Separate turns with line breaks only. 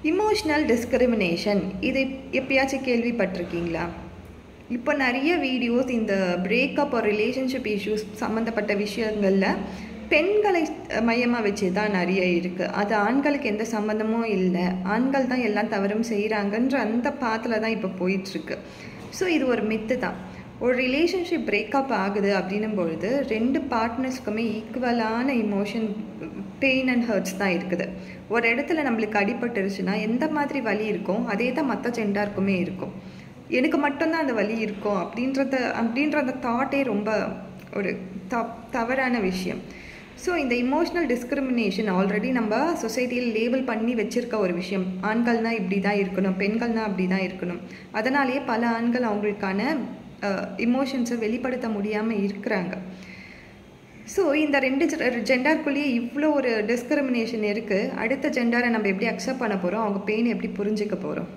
Emotional discrimination இது எப்பயாச்சும் கேள்விப்பட்டிருக்கீங்களா? இப்போ நிறைய வீடியோஸ் இந்த பிரேக்கப் ஒரு ரிலேஷன்ஷிப் இஷ்யூஸ் சம்மந்தப்பட்ட விஷயங்களில் பெண்களை மையமாக வச்சு தான் நிறைய இருக்குது. அது ஆண்களுக்கு எந்த சம்மந்தமும் இல்லை, ஆண்கள் தான் எல்லாம் தவறும் செய்கிறாங்கன்ற அந்த பாத்தில் தான் இப்போ போயிட்டுருக்கு. ஸோ இது ஒரு மித்து தான். ஒரு ரிலேஷன்ஷிப் பிரேக்கப் ஆகுது அப்படின்னும் பொழுது 2 பார்ட்னர்ஸ்க்குமே ஈக்குவலான இமோஷன், பெயின் அண்ட் ஹர்ட்ஸ் தான் இருக்குது. ஒரு இடத்துல நம்மளுக்கு அடிபட்டுருச்சுன்னா எந்த மாதிரி வலி இருக்கும் அதே தான் மற்ற ஜெண்டாருக்குமே இருக்கும். எனக்கு மட்டும்தான் அந்த வலி இருக்கும் அப்படின்ற தாட்டே ரொம்ப ஒரு தவறான விஷயம். ஸோ இந்த இமோஷ்னல் டிஸ்கிரிமினேஷன் ஆல்ரெடி நம்ம சொசைட்டியில் லேபிள் பண்ணி வச்சுருக்க ஒரு விஷயம். ஆண்கள்னால் இப்படி தான் இருக்கணும், பெண்கள்னால் அப்படி தான் இருக்கணும். அதனாலேயே பல ஆண்கள் அவங்களுக்கான இமோஷன்ஸை வெளிப்படுத்த முடியாமல் இருக்கிறாங்க. ஸோ இந்த 2 ஜெண்டருக்குள்ளேயே இவ்வளோ ஒரு டிஸ்கிரிமினேஷன் இருக்குது. அடுத்த ஜெண்டரை நம்ம எப்படி அக்செப்ட் பண்ண போகிறோம், அவங்க பெயின் எப்படி புரிஞ்சுக்க போகிறோம்?